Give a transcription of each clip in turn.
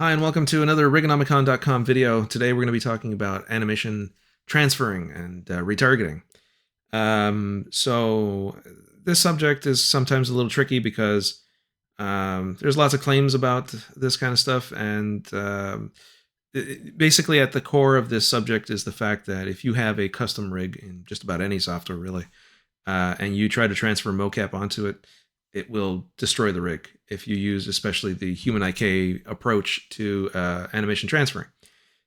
Hi, and welcome to another Rigonomicon.com video. Today we're going to be talking about animation transferring and retargeting. So this subject is sometimes a little tricky because there's lots of claims about this kind of stuff, and basically at the core of this subject is the fact that if you have a custom rig in just about any software really, and you try to transfer mocap onto it, it will destroy the rig if you use especially the HumanIK approach to animation transferring.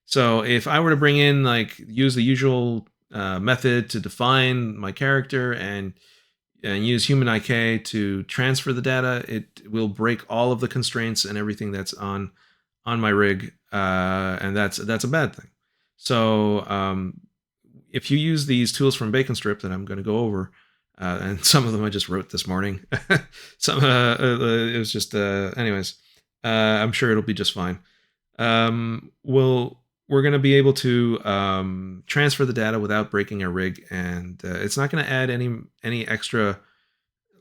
So if I were to bring in, like, use the usual method to define my character and use HumanIK to transfer the data, it will break all of the constraints and everything that's on my rig, and that's a bad thing. So if you use these tools from BaconStrip that I'm going to go over, and some of them I just wrote this morning. Some it was just anyways. I'm sure it'll be just fine. We're going to be able to transfer the data without breaking a rig, and it's not going to add any extra,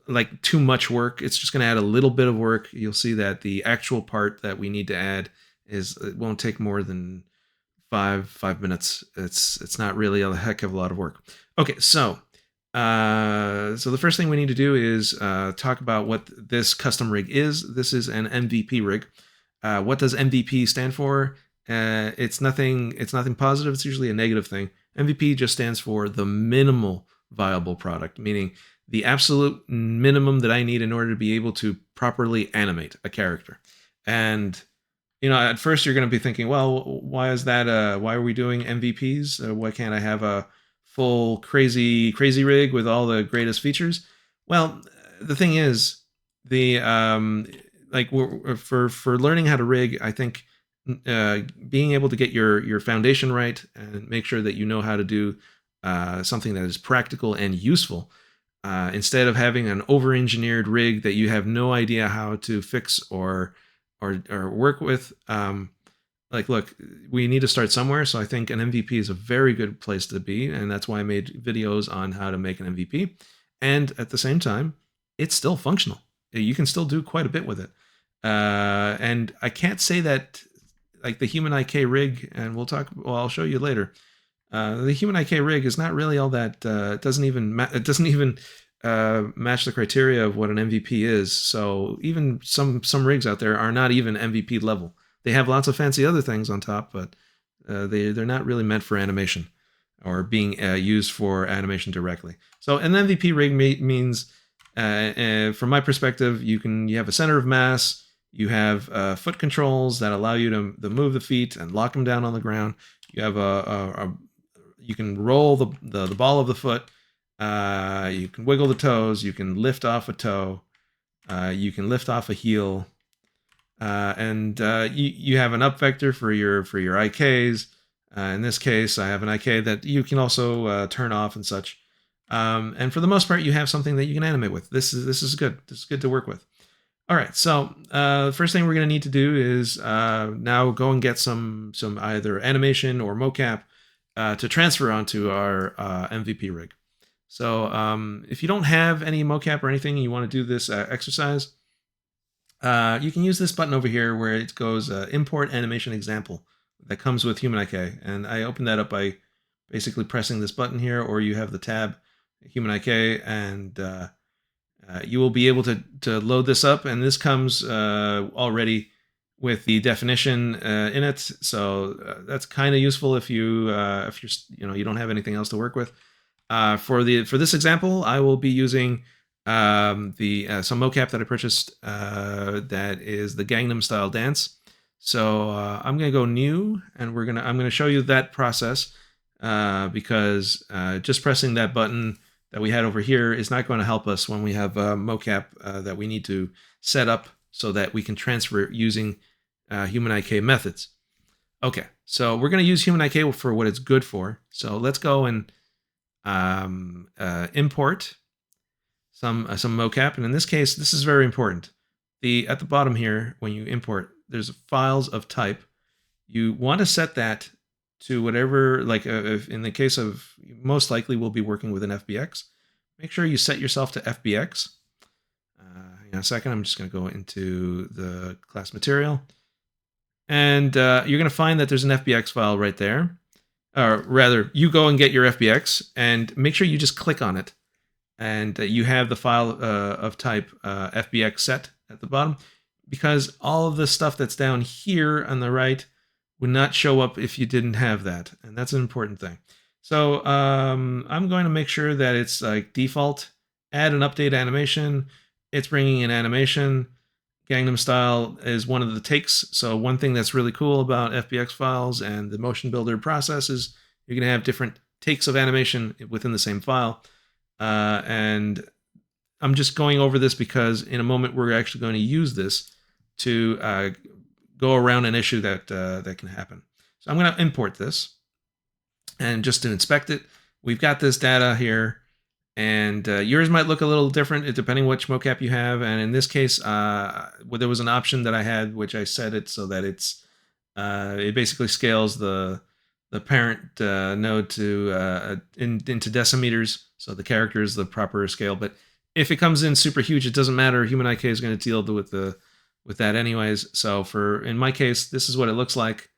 like, too much work. It's just going to add a little bit of work. You'll see that the actual part that we need to add it won't take more than five minutes. It's not really a heck of a lot of work. Okay, so the first thing we need to do is talk about what this custom rig is. This is an MVP rig. What does MVP stand for? It's nothing positive. It's usually a negative thing. MVP just stands for the minimal viable product, meaning the absolute minimum that I need in order to be able to properly animate a character. And at first you're going to be thinking, well, why is that? Why are we doing MVPs? Why can't I have a full crazy rig with all the greatest features? Well, the thing is, the for learning how to rig, I think being able to get your foundation right and make sure that you know how to do something that is practical and useful, instead of having an over-engineered rig that you have no idea how to fix or work with. Look, we need to start somewhere, so I think an MVP is a very good place to be, and that's why I made videos on how to make an MVP. And at the same time, it's still functional. You can still do quite a bit with it. And I can't say that, like, the HumanIK rig, and I'll show you later. The HumanIK rig is not really all that. It doesn't even match the criteria of what an MVP is. So even some rigs out there are not even MVP level. They have lots of fancy other things on top, but they're not really meant for animation or being used for animation directly. So an MVP rig means, from my perspective, you have a center of mass. You have foot controls that allow you to move the feet and lock them down on the ground. You have you can roll the ball of the foot. You can wiggle the toes. You can lift off a toe. You can lift off a heel. And you have an up vector for your IKs. In this case, I have an IK that you can also turn off and such. And for the most part, you have something that you can animate with. This is good. This is good to work with. All right, so the first thing we're going to need to do is now go and get some either animation or mocap to transfer onto our MVP rig. So if you don't have any mocap or anything and you want to do this exercise, you can use this button over here where it goes import animation example that comes with HumanIK. And I open that up by basically pressing this button here, or you have the tab HumanIK, and you will be able to load this up. And this comes already with the definition in it. So that's kind of useful if you don't have anything else to work with. For this example, I will be using some mocap that I purchased that is the Gangnam Style dance. So I'm gonna go new, and I'm gonna show you that process, because just pressing that button that we had over here is not going to help us when we have mocap that we need to set up so that we can transfer it using HumanIK methods. Okay, so we're going to use HumanIK for what it's good for. So let's go and import some mocap, and in this case, this is very important. At the bottom here, when you import, there's files of type. You want to set that to whatever, like if in the case of, most likely we'll be working with an FBX. Make sure you set yourself to FBX. Hang on a second. I'm just going to go into the class material. And you're going to find that there's an FBX file right there. Or rather, you go and get your FBX and make sure you just click on it. And you have the file of type FBX set at the bottom, because all of the stuff that's down here on the right would not show up if you didn't have that. And that's an important thing. So I'm going to make sure that it's like default, add an update animation. It's bringing in animation. Gangnam Style is one of the takes. So one thing that's really cool about FBX files and the motion builder process is you're going to have different takes of animation within the same file. And I'm just going over this because in a moment we're actually going to use this to go around an issue that that can happen. So I'm going to import this, and just to inspect it, we've got this data here, and yours might look a little different depending which mocap you have. And in this case, there was an option that I had, which I set it so that it basically scales the parent node to into decimeters, so the character is the proper scale. But if it comes in super huge, it doesn't matter. HumanIK is going to deal with that anyways. So in my case, this is what it looks like,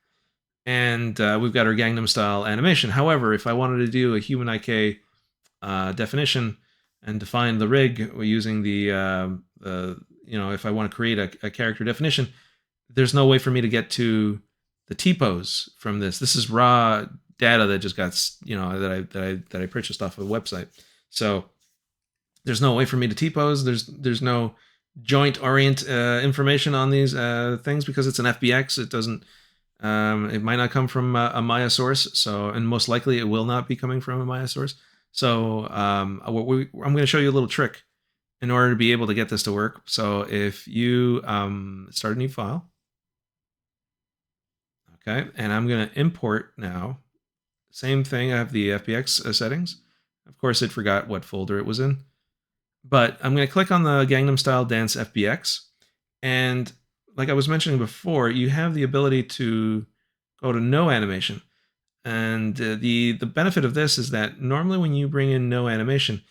and we've got our Gangnam Style animation. However, if I wanted to do a HumanIK definition and define the rig using if I want to create a character definition, there's no way for me to get to the T-pose from this. This is raw data that just got, that I purchased off of a website. So there's no way for me to T-pose. There's no joint orient information on these things because it's an FBX. It doesn't. It might not come from a Maya source. So, and most likely it will not be coming from a Maya source. So I'm going to show you a little trick in order to be able to get this to work. So if you start a new file. Okay, and I'm going to import now. Same thing, I have the FBX settings. Of course, it forgot what folder it was in. But I'm going to click on the Gangnam Style Dance FBX. And like I was mentioning before, you have the ability to go to no animation. And the benefit of this is that normally when you bring in no animation,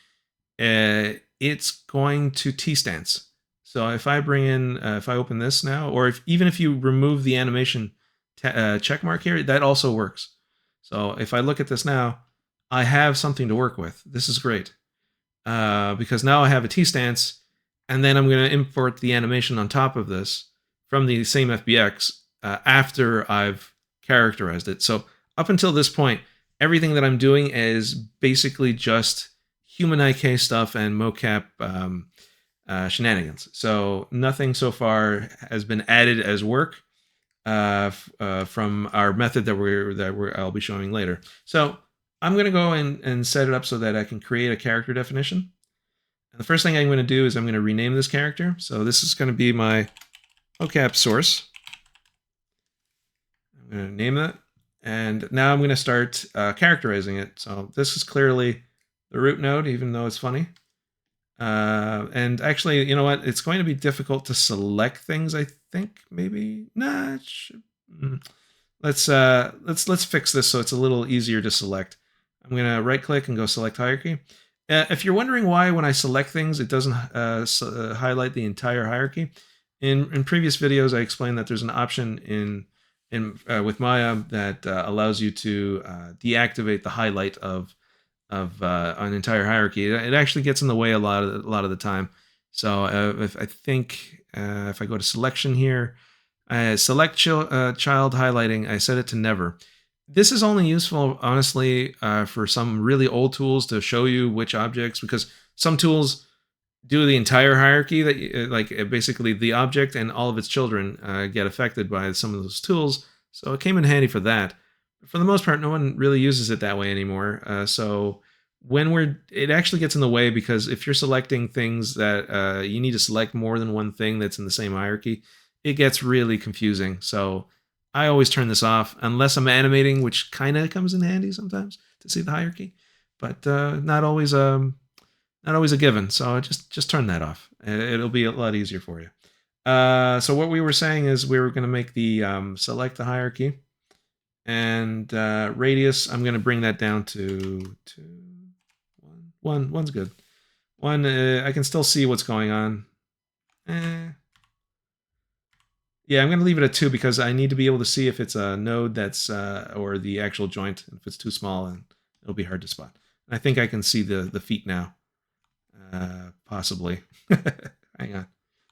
it's going to T-stance. So if I bring in, if I open this now, or even if you remove the animation check mark here, that also works. So if I look at this now, I have something to work with. This is great because now I have a T-stance, and then I'm going to import the animation on top of this from the same FBX after I've characterized it. So up until this point, everything that I'm doing is basically just HumanIK stuff and mocap shenanigans. So nothing so far has been added as work from our method that I'll be showing later. So I'm going to go and set it up so that I can create a character definition. And the first thing I'm going to do is I'm going to rename this character. So this is going to be my mocap source. I'm going to name that. And now I'm going to start characterizing it. So this is clearly the root node, even though it's funny. And actually, you know what? It's going to be difficult to select things, I think. Maybe. Nah, it should. Let's fix this so it's a little easier to select. I'm going to right click and go select hierarchy. If you're wondering why when I select things it doesn't highlight the entire hierarchy, in previous videos I explained that there's an option with Maya that allows you to deactivate the highlight of an entire hierarchy. It actually gets in the way a lot of the time. So if I go to selection here, select child highlighting, I set it to never. This is only useful, honestly, for some really old tools to show you which objects, because some tools do the entire hierarchy that basically the object and all of its children get affected by some of those tools. So it came in handy for that. But for the most part, no one really uses it that way anymore. So it actually gets in the way, because if you're selecting things that you need to select more than one thing that's in the same hierarchy, it gets really confusing. So I always turn this off unless I'm animating, which kind of comes in handy sometimes to see the hierarchy, but not always a given. So just turn that off. It'll be a lot easier for you. So what we were saying is we were going to make the select the hierarchy, and radius, I'm going to bring that down to 1. One's good. 1, I can still see what's going on. Yeah, I'm going to leave it at 2 because I need to be able to see if it's a node that's or the actual joint. If it's too small, and it'll be hard to spot. I think I can see the feet now, possibly. Hang on.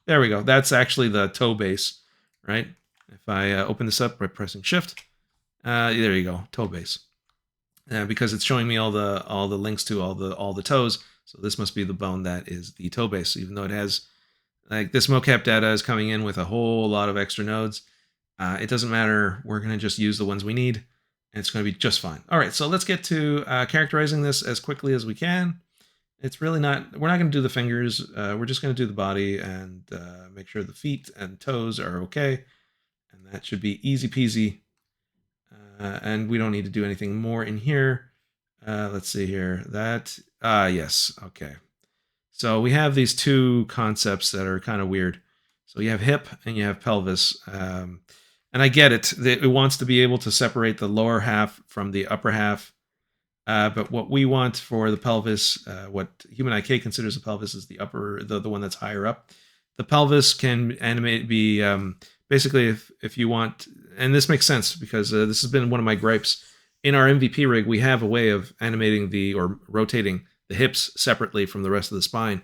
There we go. That's actually the toe base, right? If I open this up by pressing Shift, there you go, toe base. Because it's showing me all the links to all the toes. So this must be the bone that is the toe base, even though it has like this mocap data is coming in with a whole lot of extra nodes. It doesn't matter. We're going to just use the ones we need, and it's going to be just fine. All right, so let's get to characterizing this as quickly as we can. It's really not, we're not going to do the fingers. We're just going to do the body and make sure the feet and toes are okay. And that should be easy peasy. And we don't need to do anything more in here. Let's see here. That, yes, okay. So we have these two concepts that are kind of weird. So you have hip and you have pelvis. And I get it. It wants to be able to separate the lower half from the upper half. But what we want for the pelvis, what HumanIK considers a pelvis, is the upper, the one that's higher up. The pelvis can be basically if you want, and this makes sense because this has been one of my gripes. In our MVP rig, we have a way of animating or rotating the hips separately from the rest of the spine.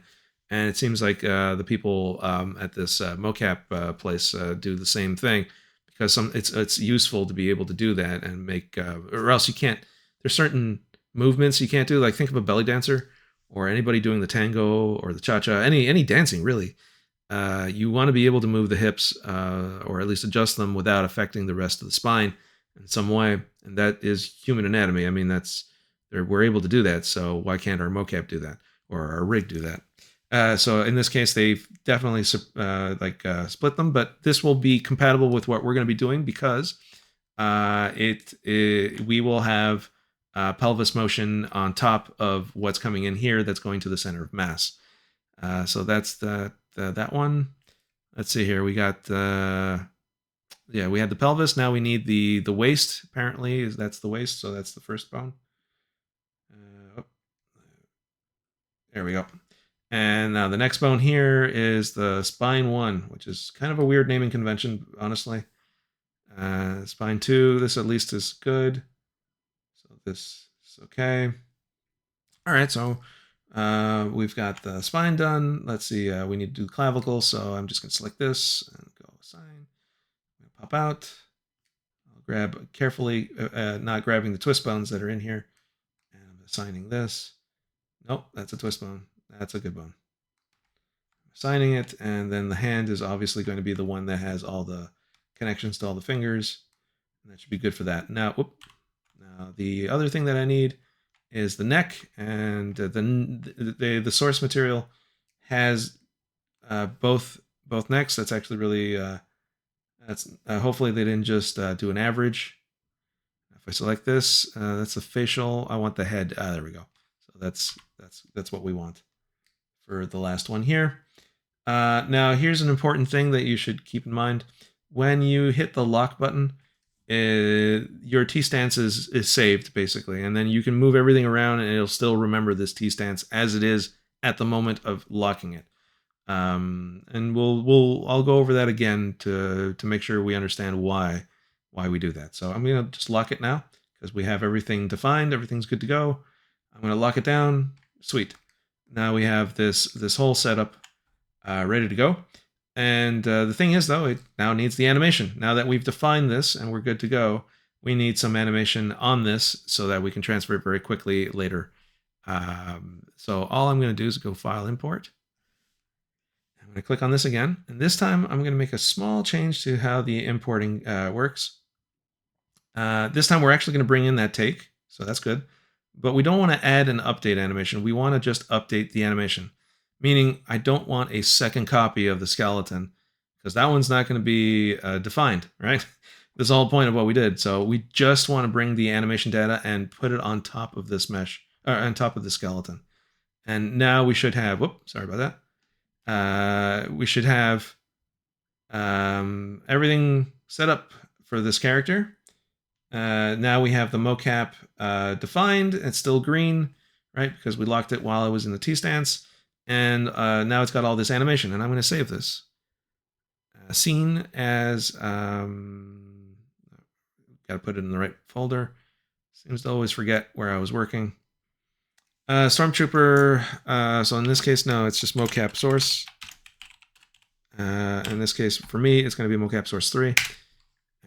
And it seems like the people at this Mocap place do the same thing because it's useful to be able to do that and make, or else you can't, there's certain movements you can't do. Like think of a belly dancer or anybody doing the tango or the cha-cha, any dancing really. You want to be able to move the hips or at least adjust them without affecting the rest of the spine in some way. And that is human anatomy. I mean, we're able to do that. So why can't our mocap do that or our rig do that? So in this case, they've definitely split them, but this will be compatible with what we're going to be doing because we will have pelvis motion on top of what's coming in here that's going to the center of mass. So that's that one. Let's see here. We got we had the pelvis. Now we need the waist. Apparently, that's the waist. So that's the first bone. There we go. And now the next bone here is the spine 1, which is kind of a weird naming convention, honestly. Spine 2. This at least is good. So this is okay. All right. So we've got the spine done. Let's see. We need to do clavicle. So I'm just going to select this and go assign. Pop out. I'll grab carefully, not grabbing the twist bones that are in here. And I'm assigning this. Nope, that's a twist bone. That's a good bone. I'm assigning it. And then the hand is obviously going to be the one that has all the connections to all the fingers. And that should be good for that. Now, now the other thing that I need is the neck, and the source material has both necks. That's actually really that's hopefully they didn't just do an average. If I select this, that's a facial. I want the head. There we go. So that's what we want for the last one here. Now here's an important thing that you should keep in mind. When you hit the lock button, your T-stance is saved basically, and then you can move everything around and it'll still remember this T-stance as it is at the moment of locking it. And I'll go over that again to make sure we understand why we do that. So I'm gonna just lock it now because we have everything defined, everything's good to go. I'm gonna lock it down. Sweet. Now we have this whole setup ready to go. And the thing is, though, it now needs the animation. Now that we've defined this and we're good to go, we need some animation on this so that we can transfer it very quickly later. So all I'm going to do is go File, Import. I'm going to click on this again. And this time, I'm going to make a small change to how the importing works. This time, we're actually going to bring in that take. So that's good. But we don't want to add an update animation. We want to just update the animation. Meaning I don't want a second copy of the skeleton because that one's not going to be defined, right? That's the whole point of what we did. So we just want to bring the animation data and put it on top of this mesh, or on top of the skeleton. And now we should have, sorry about that. We should have everything set up for this character. Now we have the mocap defined. It's still green, right? Because we locked it while it was in the T-stance. And now it's got all this animation, and I'm going to save this. scene as got to put it in the right folder. Seems to always forget where I was working. Stormtrooper. So in this case, no, it's just mocap source. In this case, for me, it's going to be mocap source 3.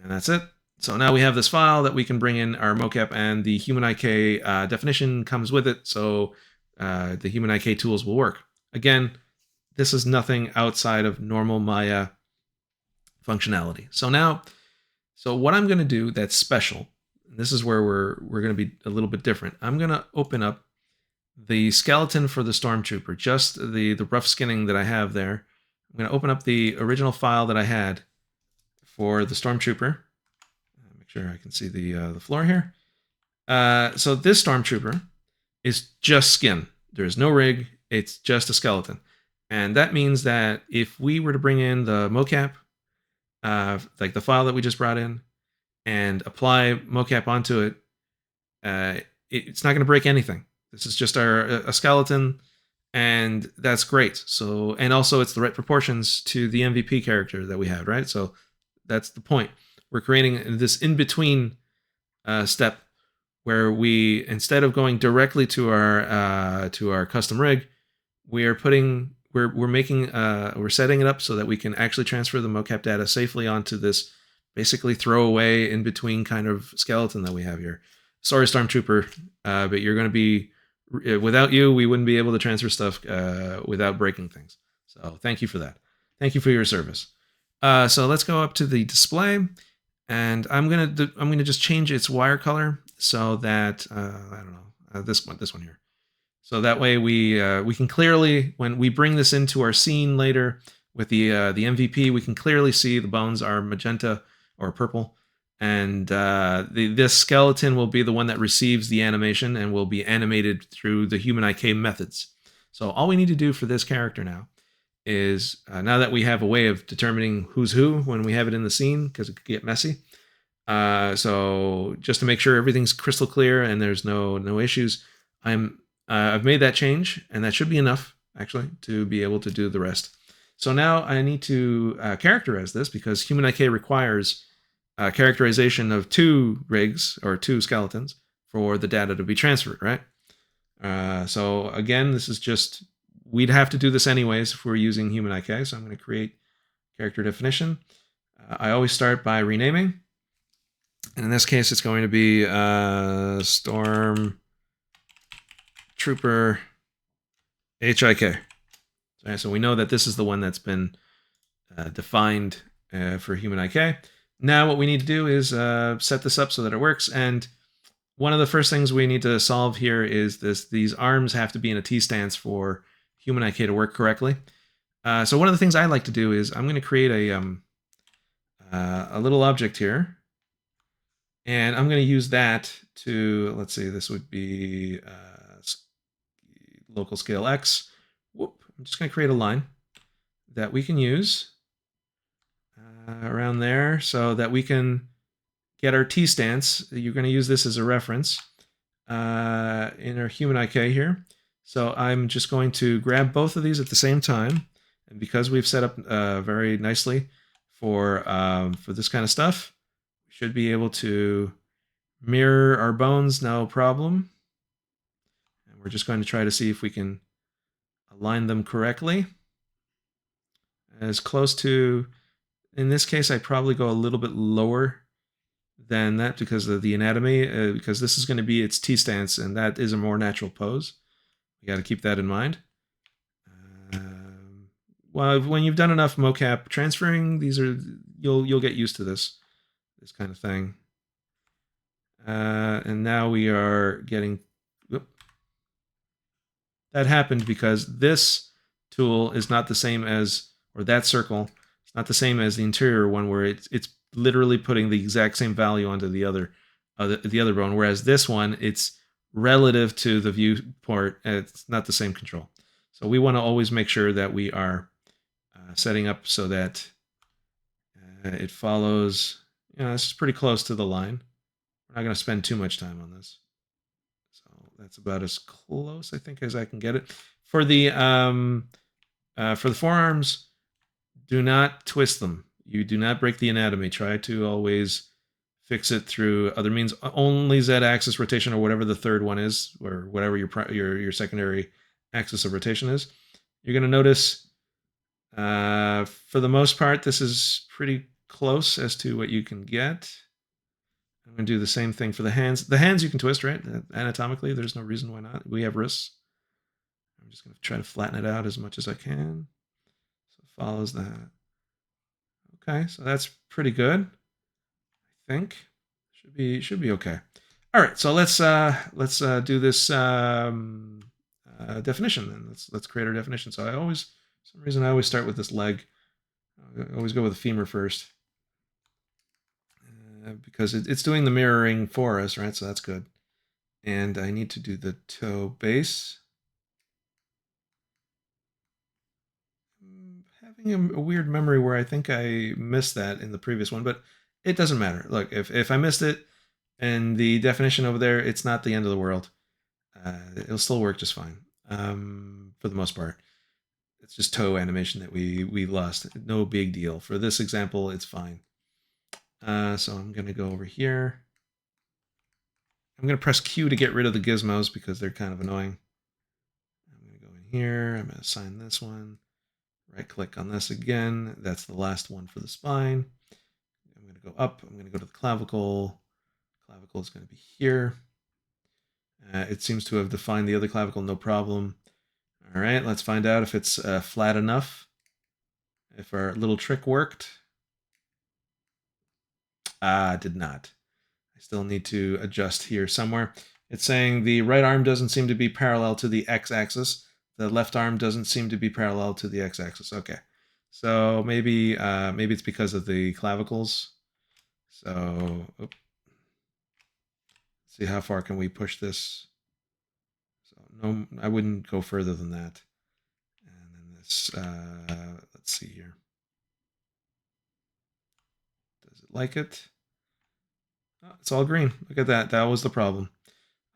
And that's it. So now we have this file that we can bring in our mocap, and the HumanIK definition comes with it. So the HumanIK tools will work. Again, this is nothing outside of normal Maya functionality. So what I'm going to do that's special, and this is where we're going to be a little bit different. I'm going to open up the skeleton for the Stormtrooper, just the rough skinning that I have there. I'm going to open up the original file that I had for the Stormtrooper. Make sure I can see the floor here. So this Stormtrooper is just skin. There's no rig. It's just a skeleton. And that means that if we were to bring in the mocap, like the file that we just brought in, and apply mocap onto it, it's not going to break anything. This is just a skeleton, and that's great. So, and also it's the right proportions to the MVP character that we have, right? So that's the point. We're creating this in-between step where we, instead of going directly to our custom rig, we're setting it up so that we can actually transfer the mocap data safely onto this basically throwaway in between kind of skeleton that we have here. Sorry, Stormtrooper, but you're going to be, without you, we wouldn't be able to transfer stuff without breaking things. So thank you for that. Thank you for your service. So let's go up to the display, and I'm gonna just change its wire color so that I don't know, this one here. So that way we can clearly, when we bring this into our scene later with the MVP, we can clearly see the bones are magenta or purple, and this skeleton will be the one that receives the animation and will be animated through the HumanIK methods. So all we need to do for this character now is, now that we have a way of determining who's who when we have it in the scene, because it could get messy. So just to make sure everything's crystal clear and there's no issues, I've made that change, and that should be enough actually to be able to do the rest. So now I need to characterize this, because HumanIK requires characterization of 2 rigs or 2 skeletons for the data to be transferred, right? So again, this is just, we'd have to do this anyways if we're using HumanIK. So I'm going to create character definition. I always start by renaming. And in this case, it's going to be Storm Trooper HIK. Right, so we know that this is the one that's been defined for HumanIK. Now what we need to do is set this up so that it works. And one of the first things we need to solve here is these arms have to be in a T stance for HumanIK to work correctly. So one of the things I like to do is I'm going to create a little object here. And I'm going to use that to, let's see, this would be local scale X. Whoop. I'm just going to create a line that we can use around there so that we can get our T stance. You're going to use this as a reference in our HumanIK here. So I'm just going to grab both of these at the same time. And because we've set up very nicely for this kind of stuff, we should be able to mirror our bones, no problem. And we're just going to try to see if we can align them correctly. As close to, in this case, I probably go a little bit lower than that because of the anatomy, because this is going to be its T-stance, and that is a more natural pose. You got to keep that in mind. Well, when you've done enough mocap transferring, you'll get used to this kind of thing. And now we are getting, whoop. That happened because this tool is not the same as, or that circle, it's not the same as the interior one where it's literally putting the exact same value onto the other bone, whereas this one, it's relative to the viewport, it's not the same control. So we want to always make sure that we are setting up so that it follows, this is pretty close to the line. We're not going to spend too much time on this. So that's about as close, I think, as I can get it. For the forearms, do not twist them. You do not break the anatomy. Try to always fix it through other means. Only z-axis rotation, or whatever the third one is, or whatever your secondary axis of rotation is. You're going to notice, for the most part, this is pretty close as to what you can get. I'm going to do the same thing for the hands. The hands you can twist, right? Anatomically, there's no reason why not. We have wrists. I'm just going to try to flatten it out as much as I can. So it follows that. Okay, so that's pretty good. I think should be okay. All right, so let's do this definition then. Let's create our definition. So for some reason I always start with this leg. I always go with the femur first, because it's doing the mirroring for us, right? So that's good. And I need to do the toe base. I'm having a weird memory where I think I missed that in the previous one, but it doesn't matter. Look, if I missed it and the definition over there, it's not the end of the world. It'll still work just fine, for the most part. It's just toe animation that we lost. No big deal. For this example, it's fine. So I'm going to go over here. I'm going to press Q to get rid of the gizmos because they're kind of annoying. I'm going to go in here. I'm going to assign this one. Right click on this again. That's the last one for the spine. I'm going to go up. I'm going to go to the clavicle. Clavicle is going to be here. It seems to have defined the other clavicle, no problem. All right, let's find out if it's flat enough. If our little trick worked. Did not. I still need to adjust here somewhere. It's saying the right arm doesn't seem to be parallel to the x-axis. The left arm doesn't seem to be parallel to the x-axis. Okay, so maybe it's because of the clavicles. So, see how far can we push this. So no, I wouldn't go further than that. And then this, let's see here. Does it like it? Oh, it's all green. Look at that. That was the problem.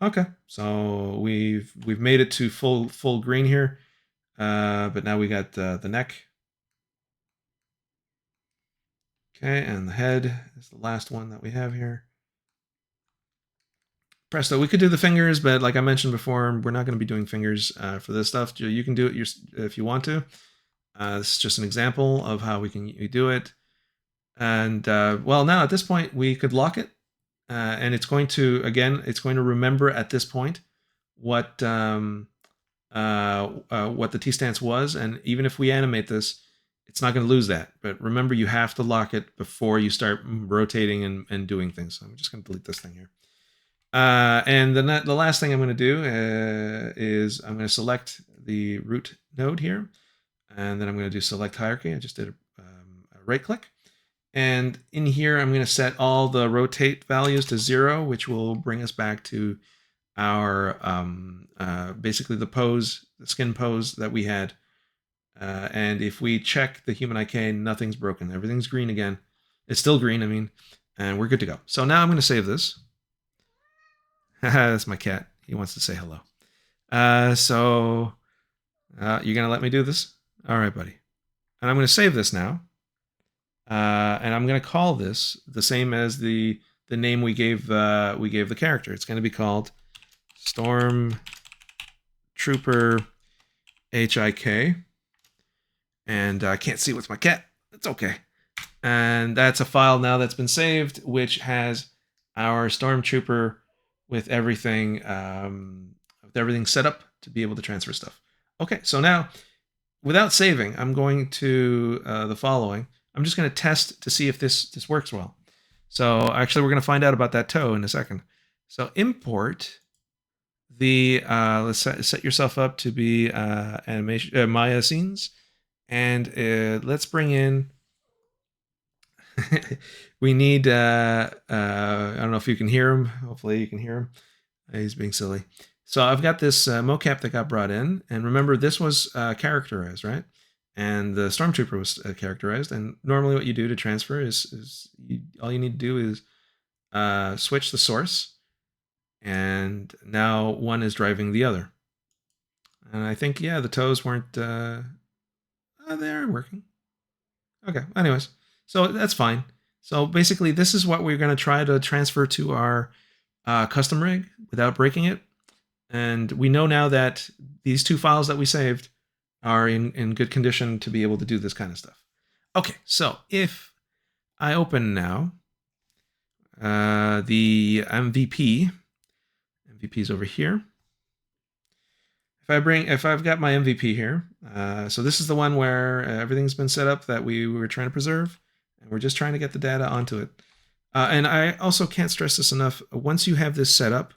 Okay, so we've made it to full green here, but now we got the neck. Okay, and the head is the last one that we have here. Presto. We could do the fingers, but like I mentioned before, we're not going to be doing fingers for this stuff. You can do it if you want to. This is just an example of how we can do it. And well, now at this point, we could lock it. And it's going to, again, it's going to remember at this point what the T-stance was. And even if we animate this, it's not going to lose that. But remember, you have to lock it before you start rotating and doing things. So I'm just going to delete this thing here. And then the last thing I'm going to do is I'm going to select the root node here. And then I'm going to do select hierarchy. I just did a right click. And in here, I'm going to set all the rotate values to 0, which will bring us back to our basically the pose, the skin pose that we had. And if we check the HumanIK, nothing's broken. Everything's green again. It's still green, I mean, and we're good to go. So now I'm going to save this. That's my cat. He wants to say hello. So you're going to let me do this? All right, buddy. And I'm going to save this now. And I'm going to call this the same as the name we gave the character. It's going to be called Storm Trooper HIK. And I can't see what's my cat. It's okay. And that's a file now that's been saved, which has our Stormtrooper with everything set up to be able to transfer stuff. Okay, so now, without saving, I'm going to the following. I'm just going to test to see if this works well. So actually, we're going to find out about that toe in a second. So import the, let's set yourself up to be animation Maya scenes. And let's bring in, we need, I don't know if you can hear him. Hopefully you can hear him. He's being silly. So I've got this mocap that got brought in. And remember, this was characterized, right? And the Stormtrooper was characterized. And normally what you do to transfer is all you need to do is switch the source. And now one is driving the other. And I think, yeah, the toes weren't... they're working. Okay, anyways. So that's fine. So basically, this is what we're going to try to transfer to our custom rig without breaking it. And we know now that these two files that we saved are in good condition to be able to do this kind of stuff. Okay, so if I open now the MVP is over here. If I've got my MVP here, so this is the one where everything's been set up that we were trying to preserve, and we're just trying to get the data onto it. And I also can't stress this enough. Once you have this set up,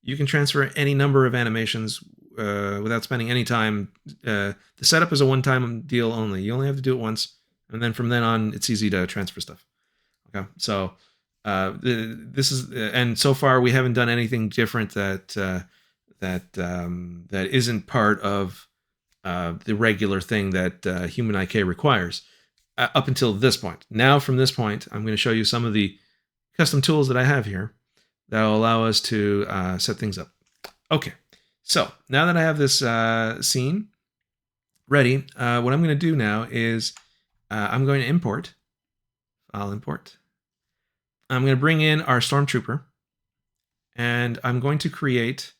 you can transfer any number of animations without spending any time. The setup is a one-time deal only. You only have to do it once, and then from then on, it's easy to transfer stuff. Okay, so this is, and so far we haven't done anything different that isn't part of the regular thing that HumanIK requires up until this point. Now, from this point, I'm going to show you some of the custom tools that I have here that will allow us to set things up. Okay, so now that I have this scene ready, what I'm going to do now is I'm going to import, file import. I'm going to bring in our Stormtrooper, and I'm going to create,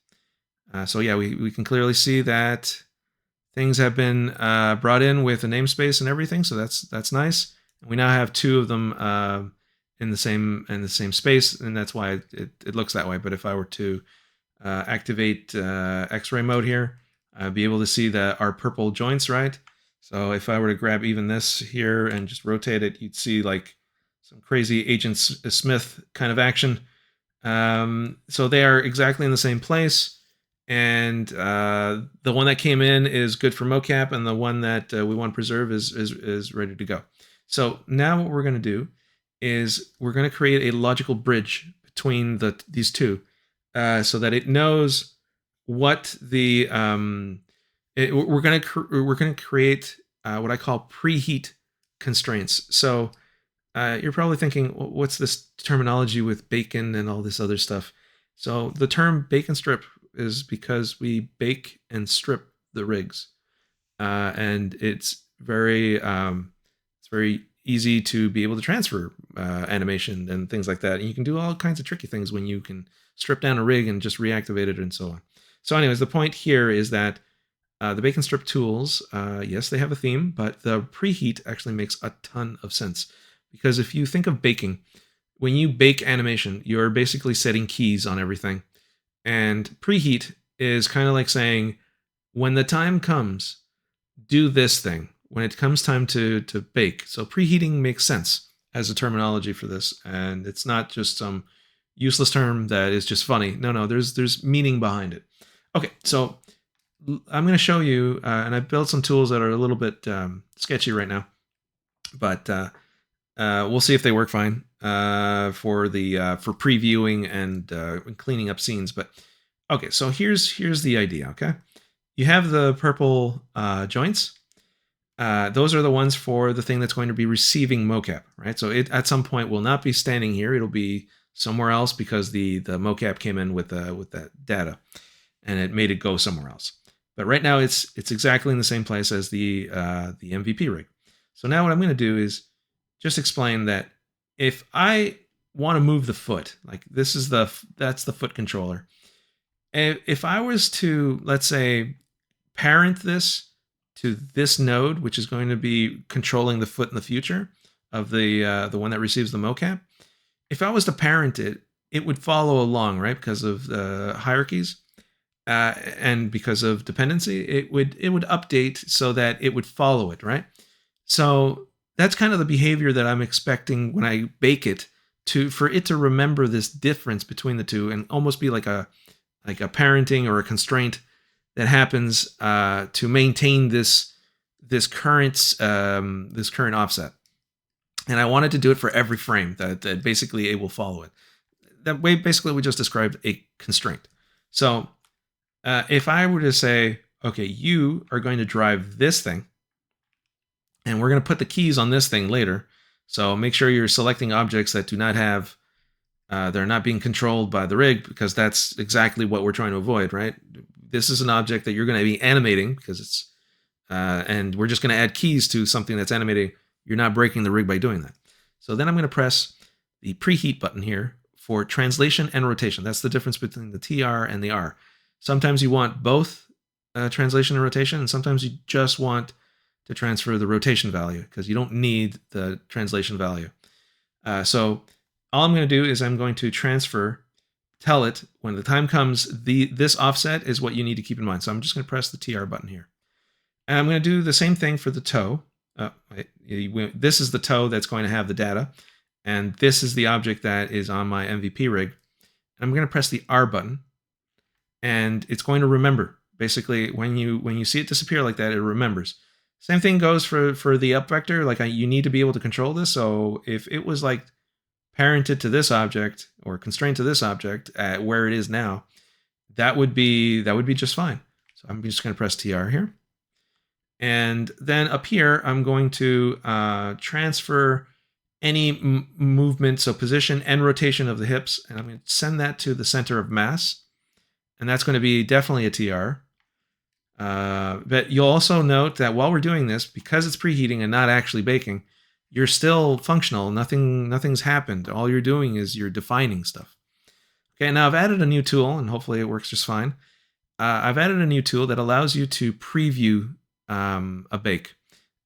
so yeah, we can clearly see that things have been brought in with a namespace and everything, so that's nice. And we now have two of them in the same space, and that's why it looks that way. But if I were to activate X-ray mode here, I'd be able to see that our purple joints, right? So if I were to grab even this here and just rotate it, you'd see like some crazy Agent Smith kind of action. So they are exactly in the same place. And the one that came in is good for mocap, and the one that we want to preserve is ready to go. So now what we're going to do is we're going to create a logical bridge between these two, so that it knows what the we're going to create what I call preheat constraints. So you're probably thinking, what's this terminology with bacon and all this other stuff? So the term bacon strip is because we bake and strip the rigs, and it's very easy to be able to transfer animation and things like that. And you can do all kinds of tricky things when you can strip down a rig and just reactivate it and so on. So anyways, the point here is that the bake and strip tools, yes, they have a theme, but the preheat actually makes a ton of sense. Because if you think of baking, when you bake animation, you're basically setting keys on everything. And preheat is kind of like saying, when the time comes, do this thing. When it comes time to bake. So preheating makes sense as a terminology for this. And it's not just some useless term that is just funny. No, there's meaning behind it. Okay, so I'm going to show you, and I built some tools that are a little bit sketchy right now. But we'll see if they work fine for previewing and cleaning up scenes. But okay, so here's the idea. Okay, you have the purple joints. Those are the ones for the thing that's going to be receiving mocap, right? So it at some point will not be standing here; it'll be somewhere else because the mocap came in with that data, and it made it go somewhere else. But right now it's exactly in the same place as the MVP rig. So now what I'm going to do is just explain that if I want to move the foot, like that's the foot controller. If I was to, let's say, parent this to this node, which is going to be controlling the foot in the future of the one that receives the mocap, if I was to parent it, it would follow along, right? Because of the hierarchies and because of dependency, it would update so that it would follow it, right? So that's kind of the behavior that I'm expecting when I bake it for it to remember this difference between the two and almost be like a parenting or a constraint that happens to maintain this current offset. And I wanted to do it for every frame that basically it will follow it. That way, basically, we just described a constraint. So if I were to say, okay, you are going to drive this thing, and we're going to put the keys on this thing later. So make sure you're selecting objects that do not have, they're not being controlled by the rig, because that's exactly what we're trying to avoid, right? This is an object that you're going to be animating because it's, and we're just going to add keys to something that's animating. You're not breaking the rig by doing that. So then I'm going to press the preheat button here for translation and rotation. That's the difference between the TR and the R. Sometimes you want both translation and rotation, and sometimes you just want to transfer the rotation value because you don't need the translation value. So all I'm going to do is I'm going to tell it when the time comes, this offset is what you need to keep in mind. So I'm just going to press the TR button here. And I'm going to do the same thing for the toe. This is the toe that's going to have the data. And this is the object that is on my MVP rig. And I'm going to press the R button. And it's going to remember. Basically, when you see it disappear like that, it remembers. Same thing goes for the up vector. Like you need to be able to control this. So if it was like parented to this object or constrained to this object at where it is now, that would be just fine. So I'm just going to press TR here. And then up here, I'm going to transfer any movement, so position and rotation of the hips, and I'm going to send that to the center of mass. And that's going to be definitely a TR. But you'll also note that while we're doing this, because it's preheating and not actually baking, you're still functional. Nothing's happened. All you're doing is you're defining stuff. Okay, now I've added a new tool, and hopefully it works just fine. I've added a new tool that allows you to preview a bake.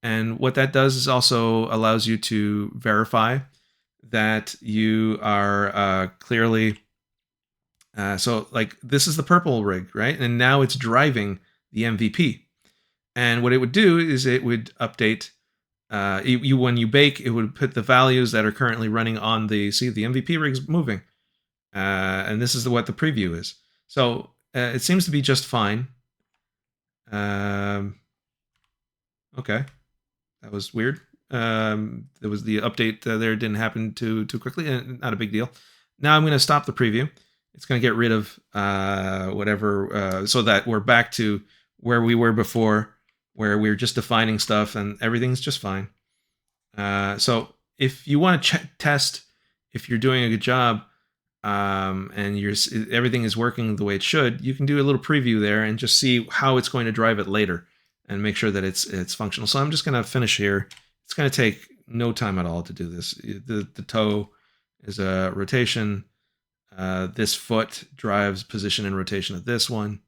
And what that does is also allows you to verify that you are clearly... so like this is the purple rig, right? And now it's driving the MVP. And what it would do is it would update, when you bake, it would put the values that are currently running on the MVP rig's moving. And this is what the preview is. So it seems to be just fine. Okay, that was weird. There was the update there didn't happen too quickly, and not a big deal. Now I'm going to stop the preview. It's going to get rid of whatever, so that we're back to where we were before, where we were just defining stuff and everything's just fine. So if you want to test if you're doing a good job and everything is working the way it should, you can do a little preview there and just see how it's going to drive it later and make sure that it's functional. So I'm just going to finish here. It's going to take no time at all to do this. The toe is a rotation. This foot drives position and rotation of this one.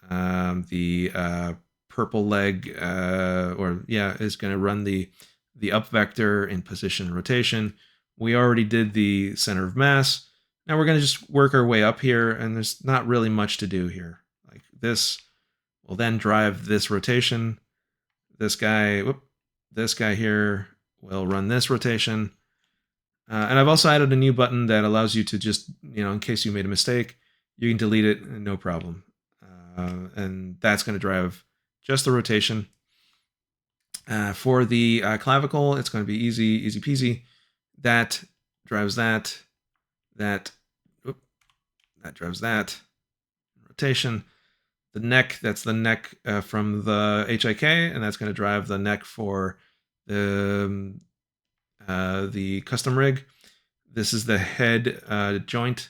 The purple leg, is going to run the up vector in position and rotation. We already did the center of mass. Now we're going to just work our way up here, and there's not really much to do here. Like this will then drive this rotation. This guy here will run this rotation. And I've also added a new button that allows you to just, in case you made a mistake, you can delete it, no problem. And that's going to drive just the rotation. For the clavicle, it's going to be easy peasy. That drives that drives that. Rotation. The neck, that's the neck from the HIK, and that's going to drive the neck for the custom rig. This is the head joint.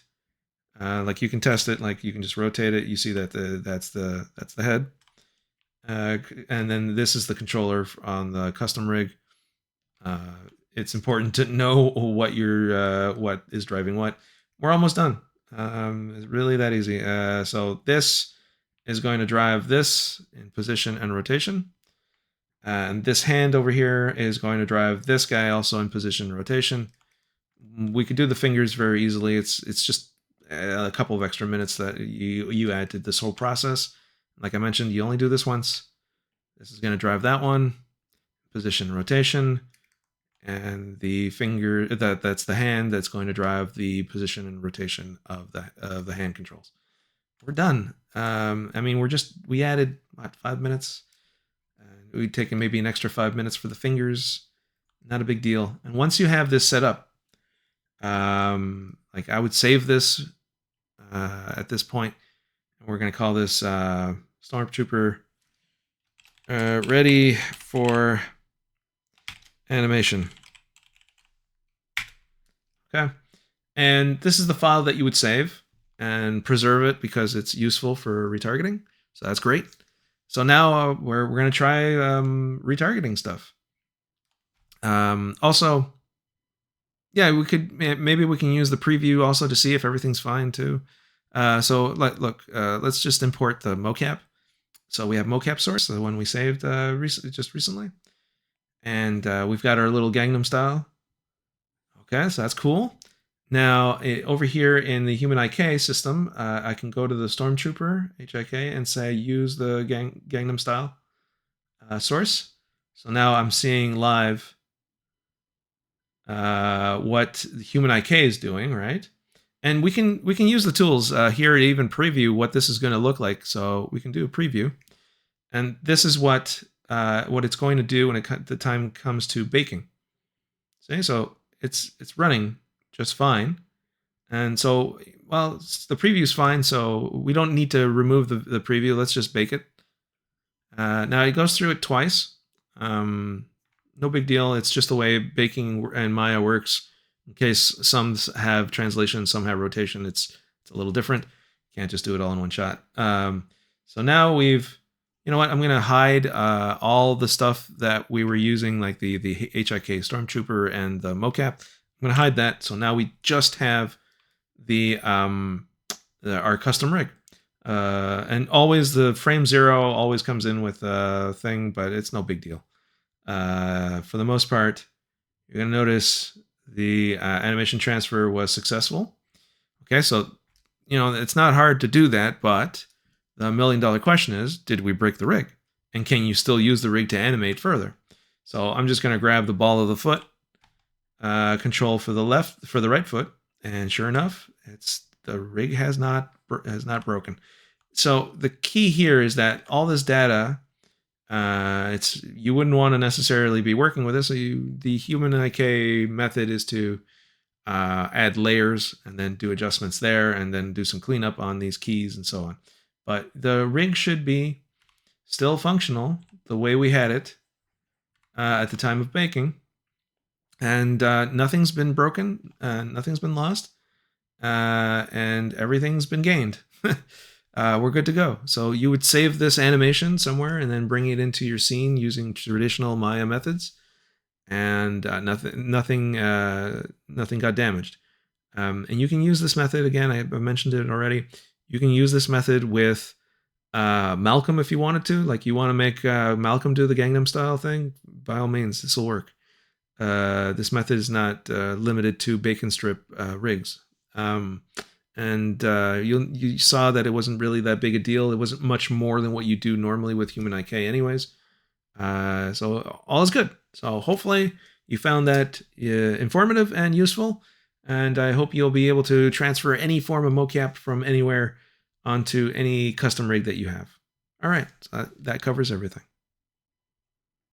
Like you can test it, like you can just rotate it. You see that that's the head. And then this is the controller on the custom rig. It's important to know what is driving what. We're almost done. It's really that easy. So this is going to drive this in position and rotation. And this hand over here is going to drive this guy also in position and rotation. We could do the fingers very easily. It's just a couple of extra minutes that you add to this whole process. Like I mentioned, you only do this once. This is going to drive that one, position, rotation, and the finger that's the hand that's going to drive the position and rotation of the hand controls. We're done. We added 5 minutes. We'd taken maybe an extra 5 minutes for the fingers. Not a big deal. And once you have this set up, like I would save this at this point. And we're going to call this Stormtrooper ready for animation. Okay. And this is the file that you would save and preserve it because it's useful for retargeting. So that's great. So now we're going to try retargeting stuff. Also, Yeah, we could maybe we can use the preview also to see if everything's fine too. Look, let's just import the mocap. So we have mocap source, the one we saved just recently, and we've got our little Gangnam style. Okay, so that's cool. Now over here in the HumanIK system, I can go to the Stormtrooper HIK and say use the Gangnam style source. So now I'm seeing live what the HumanIK is doing, right? And we can use the tools here to even preview what this is going to look like. So we can do a preview, and this is what it's going to do when the time comes to baking. See, so it's running just fine, and so well the preview is fine. So we don't need to remove the preview. Let's just bake it. Now it goes through it twice. No big deal. It's just the way baking and Maya works. In case some have translation, some have rotation, it's a little different. You can't just do it all in one shot. So now we've, you know what? I'm going to hide all the stuff that we were using, like the HIK Stormtrooper and the mocap. I'm going to hide that. So now we just have our custom rig. And always the frame 0 always comes in with a thing, but it's no big deal. For the most part, you're going to notice the animation transfer was successful. Okay, so, you know, it's not hard to do that, but the $1 million question is, did we break the rig? And can you still use the rig to animate further? So I'm just going to grab the ball of the foot, control for the right foot, and sure enough, the rig has not broken. So the key here is that all this data, you wouldn't want to necessarily be working with this. So the HumanIK method is to add layers and then do adjustments there, and then do some cleanup on these keys and so on. But the rig should be still functional the way we had it at the time of baking, and nothing's been broken, nothing's been lost, and everything's been gained. We're good to go. So you would save this animation somewhere and then bring it into your scene using traditional Maya methods, and nothing got damaged. And you can use this method again. I mentioned it already. You can use this method with Malcolm if you wanted to. Like you want to make Malcolm do the Gangnam Style thing, by all means, this will work. This method is not limited to bacon strip rigs. And you saw that it wasn't really that big a deal. It wasn't much more than what you do normally with HumanIK anyways. So all is good. So hopefully you found that informative and useful, and I hope you'll be able to transfer any form of mocap from anywhere onto any custom rig that you have. All right, so that covers everything.